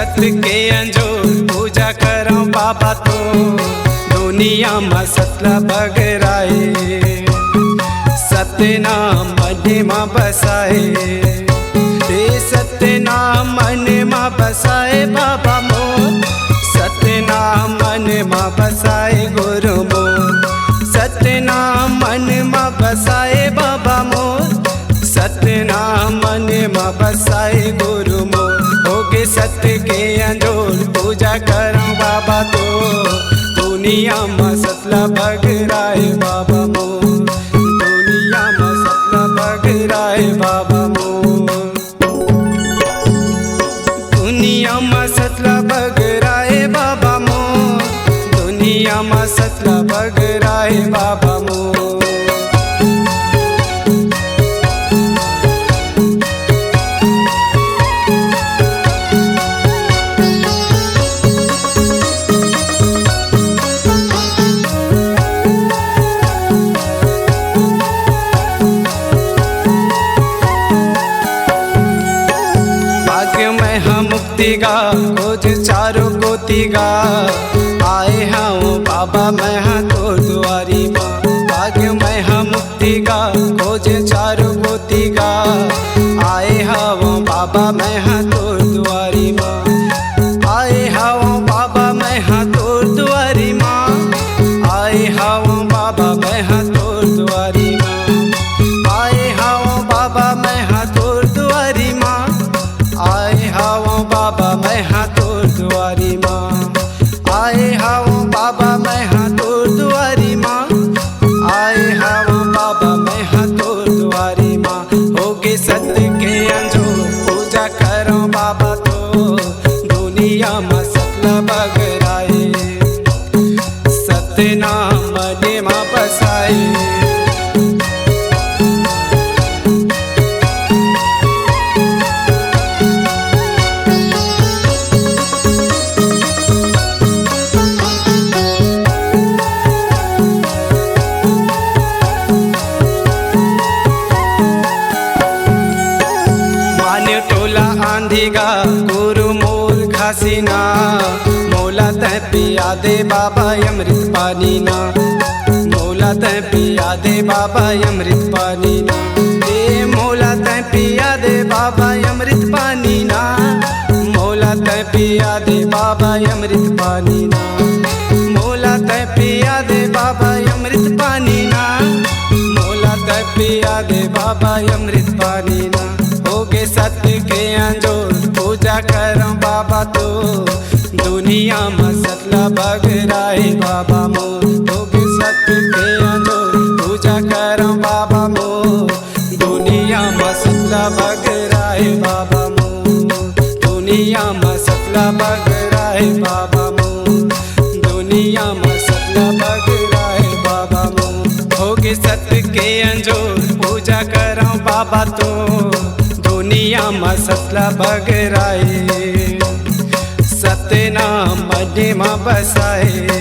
सत्य के अंजोर पूजा करो बाबा तो दुनिया में सतला बगराए सत्य नाम मन में बसाए सत्य नाम मन में बसाए बाबा मोर सत्य नाम मन में बसाए गुरु मोर सत्य नाम मन में बसाए बाबा मोर सत्य नाम मन में बसाए गुरु मोर होगे सत्य के अंजोर पूजा करो बाबा तो दुनिया में सतला बगराए बाबा मोर दुनिया में सतला बगराए बाबा मोर दुनिया में सतला बगराए बाबा मोर दुनिया में सतला बगराए बाबा मोर मुक्तिगा खोज चारों गोतिगा आए हाँ बाबा मैं हाँ तोर दुआरी माँ भाग्य मैं हाँ मुक्तिगा खोज चारों गोतिगा आए हाँ बाबा मैं हाँ तोर दुआरी माँ आए हाँ बाबा मैं हाँ तोर दुआरी माँ आए हाँ बाबा मैं हाँ तोर दुआरी माँ आए हाँ बाबा मैं हाँ तोर दुआरी माँ आए हाँ बाबा मैं हाँ तोर दुआरी माँ आए हाँ बाबा मैं हाँ तोर दुआरी माँ आए हाँ बाबा मैं हाँ तोर दुआरी माँ होगे सत्य के अंजोर पूजा करो बाबा तो दुनिया में सतला बगराए सत्य नाम मन में बसाए आंधीगा गुरु मोल घासीना मोला तय पिया दे बाबा अमृत पानी ना मोला तय पिया दे बाबा अमृत पानी ना ए मोला तय पिया दे बाबा अमृत पानी ना मोला तय पिया दे बाबा अमृत पानी ना मोला तय पिया दे बाबा अमृत पानी ना मोला तय पिया दे बाबा अमृत पानी ना होगे सत्य के अंजोर पूजा करो बाबा तो दुनिया में सतला बगराए बाबा मोर होगे सत्य के अंजोर पूजा करो बाबा मोर दुनिया में सतला बगराए बाबा मोर दुनिया में सतला बगराए बाबा मोर दुनिया में सतला बगराए बाबा मोर होगे सत्य के अंजोर पूजा करो बाबा तो दुनिया में सतला बगराए सत्य नाम मन में बसाए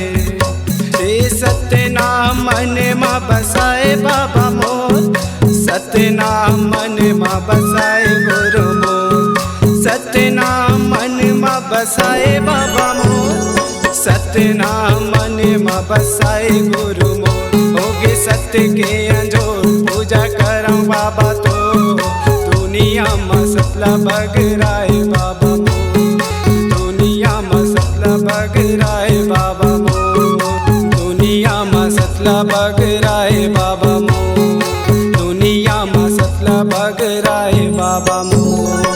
सत्य नाम मन में बसाए बाबा मोर सत्य नाम मन में बसाए गुरु मोर सत्य नाम मन में बसाए बाबा मोर सत्य नाम मन में बसाए गुरु मोर होगे सत्य के अंजोर पूजा करो बाबा तो दुनिया में सतला बगराए बाबा मोर दुनिया में सतला बगराए बाबा मोर दुनिया में सतला बगराए बाबा मोर दुनिया में सतला बगराए बाबा मोर।